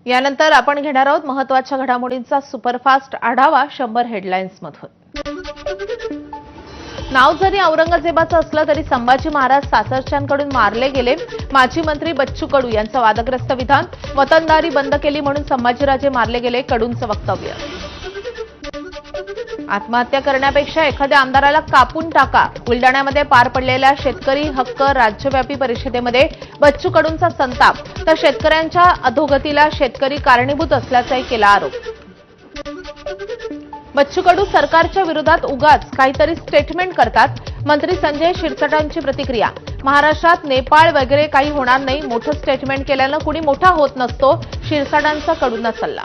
यानंतर आपण घेणार आहोत महत्त्वाच्या घडामोडींचा सुपरफास्ट आढावा 100 हेडलाईन्स मधून। नाव जरी औरंगजेबाचं असलं तरी संभाजी महाराज सासरच्यांकडून मारले गेले। माजी मंत्री बच्चू कडू यांचं वादग्रस्त विधान। वतनदारी बंद केली म्हणून संभाजीराजे मारले गेले, कडूंचं वक्तव्य। आत्महत्या करण्यापेक्षा एखाद्या आमदाराला कापून टाका। बुलडाण्यामध्ये पार पडलेल्या शेतकरी हक्क राज्यव्यापी परिषदेमध्ये बच्चू कडूंचा संताप, तर शेतकऱ्यांच्या अधोगतीला शेतकरी कारणीभूत असल्याचाही केला आरोप। बच्चू कडू सरकारच्या विरोधात उगाच काहीतरी स्टेटमेंट करतात। मंत्री संजय शिरसाटांची प्रतिक्रिया। महाराष्ट्रात नेपाळ वगैरे काही होणार नाही, मोठं स्टेटमेंट केल्यानं कुणी मोठा होत नसतो, शिरसाटांचा कडूंना सल्ला।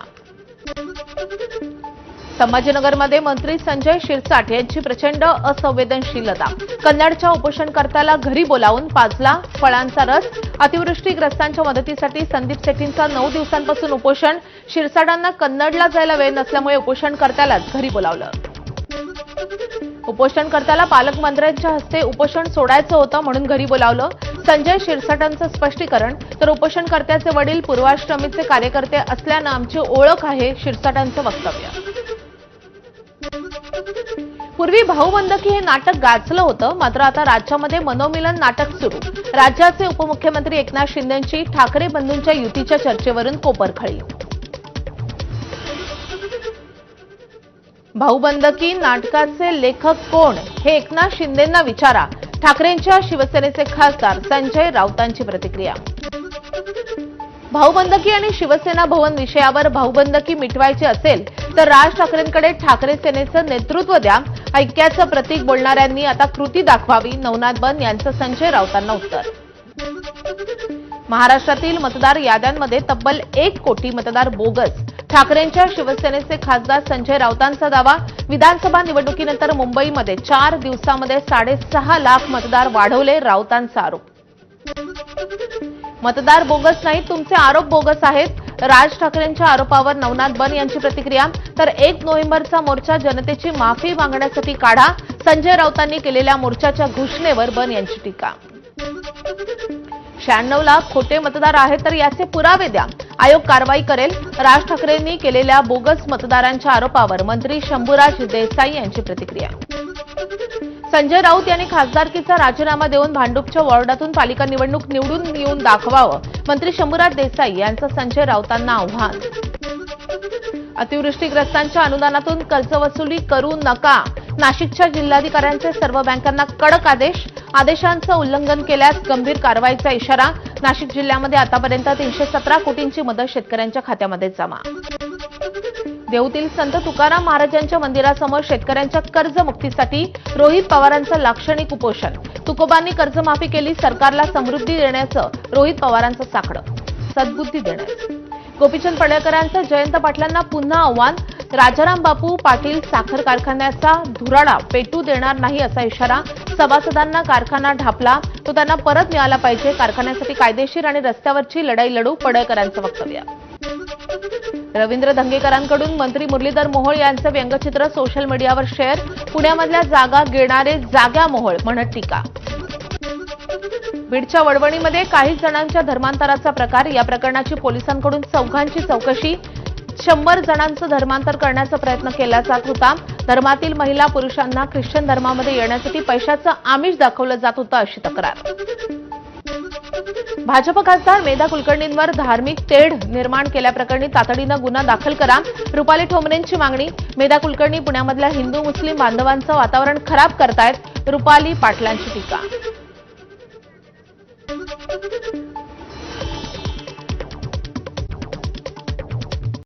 संभाजीनगरमध्ये मंत्री संजय शिरसाट यांची प्रचंड असंवेदनशीलता। कन्नडच्या उपोषणकर्त्याला घरी बोलावून पाजला फळांचा रस। अतिवृष्टीग्रस्तांच्या मदतीसाठी संदीप सेठींचा 9 दिवसांपासून उपोषण। शिरसाटांना कन्नडला जायला वेळ नसल्यामुळे उपोषणकर्त्यालाच घरी बोलावलं। उपोषणकर्त्याला पालकमंत्र्यांच्या हस्ते उपोषण सोडायचं होतं म्हणून घरी बोलावलं। संजय शिरसाटांचं स्पष्टीकरण, तर उपोषणकर्त्याचे वडील पूर्वाश्रमीचे कार्यकर्ते असल्यानं आमची ओळख आहे, शिरसाटांचं वक्तव्य। पूर्वी भाऊबंदकी हे नाटक गाजलं होतं, मात्र आता राज्यामध्ये मनोमिलन नाटक सुरू। राज्याचे उपमुख्यमंत्री एकनाथ शिंदेंची ठाकरे बंधूंच्या युतीच्या चर्चेवरून कोपरखळी। भाऊबंदकी नाटकाचे लेखक कोण हे एकनाथ शिंदेंना विचारा। ठाकरेंच्या शिवसेनेचे खासदार संजय राऊतांची प्रतिक्रिया। भाऊबंदकी आणि शिवसेना भवन विषयावर भाऊबंदकी मिटवायची असेल तर राज ठाकरेंकडे ठाकरे सेनेचं नेतृत्व द्या। ऐक्याचं प्रतीक बोलणाऱ्यांनी आता कृती दाखवावी, नवनाथ बन यांचं संजय राऊतांना उत्तर। महाराष्ट्रातील मतदार याद्यांमध्ये तब्बल 1 कोटी मतदार बोगस। ठाकरेंच्या शिवसेनेचे खासदार संजय राऊतांचा दावा। विधानसभा निवडणुकीनंतर मुंबईमध्ये 4 दिवसांमध्ये 6.5 लाख मतदार वाढवले, राऊतांचा आरोप। मतदार बोगस नाहीत, तुमचे आरोप बोगस आहेत। राज ठाकरेंच्या आरोपावर नवनाथ बन यांची प्रतिक्रिया, तर 1 नोव्हेंबरचा मोर्चा जनतेची माफी मागण्यासाठी काढा। संजय राऊतांनी केलेल्या मोर्चाच्या घोषणेवर बन यांची टीका। 96 लाख खोटे मतदार आहेत तर याचे पुरावे द्या, आयोग कारवाई करेल। राज ठाकरेंनी केलेल्या बोगस मतदारांच्या आरोपावर मंत्री शंभूराज देसाई यांची प्रतिक्रिया। संजय राऊत यांनी खासदारकीचा राजीनामा देऊन भांडूपच्या वॉर्डातून पालिका निवडणूक निवडून येऊन दाखवावं, मंत्री शंभूराज देसाई यांचं संजय राऊतांना आव्हान। अतिवृष्टीग्रस्तांच्या अनुदानातून कर्जवसुली करू नका। नाशिकच्या जिल्हाधिकाऱ्यांचे सर्व बँकांना कडक आदेश। आदेशांचं उल्लंघन केल्यास गंभीर कारवाईचा इशारा। नाशिक जिल्ह्यामध्ये आतापर्यंत 317 कोटींची मदत शेतकऱ्यांच्या खात्यामध्ये जमा। देहूतील संत तुकाराम महाराजांच्या मंदिरासमोर शेतकऱ्यांच्या कर्जमुक्तीसाठी रोहित पवारांचं लाक्षणिक उपोषण। तुकोबांनी कर्जमाफी केली, सरकारला समृद्धी देण्याचं रोहित पवारांचं साकडं, सद्बुद्धी देण्याचं। गोपीचंद पडळकरांचं जयंत पाटलांना पुन्हा आव्हान। राजाराम बापू पाटील साखर कारखान्याचा धुराडा पेटू देणार नाही असा इशारा। सभासदांना कारखाना ढापला तो त्यांना परत मिळाला पाहिजे, कारखान्यासाठी कायदेशीर आणि रस्त्यावरची लढाई लढू, पडळकरांचं वक्तव्य। रवींद्र धंगेकरांकडून मंत्री मुरलीधर मोहोळ यांचं व्यंगचित्र सोशल मीडियावर शेअर। पुण्यामधल्या जागा घेणारे जाग्या मोहोळ म्हणत टीका। बीडच्या वडवणीमध्ये काही जणांच्या धर्मांतराचा प्रकार, या प्रकरणाची पोलिसांकडून चौघांची चौकशी। 100 जणांचं धर्मांतर करण्याचा प्रयत्न केला जात होता। धर्मातील महिला पुरुषांना ख्रिश्चन धर्मामध्ये येण्यासाठी पैशाचं आमिष दाखवलं जात होतं अशी तक्रार। भाजप खासदार मेधा कुलकर्णींवर धार्मिक तेढ निर्माण केल्याप्रकरणी तातडीनं गुन्हा दाखल करा, रुपाली ठोंबरेंची मागणी। मेधा कुलकर्णी पुण्यामधल्या हिंदू मुस्लिम बांधवांचं वातावरण खराब करतायत, रुपाली पाटलांची टीका।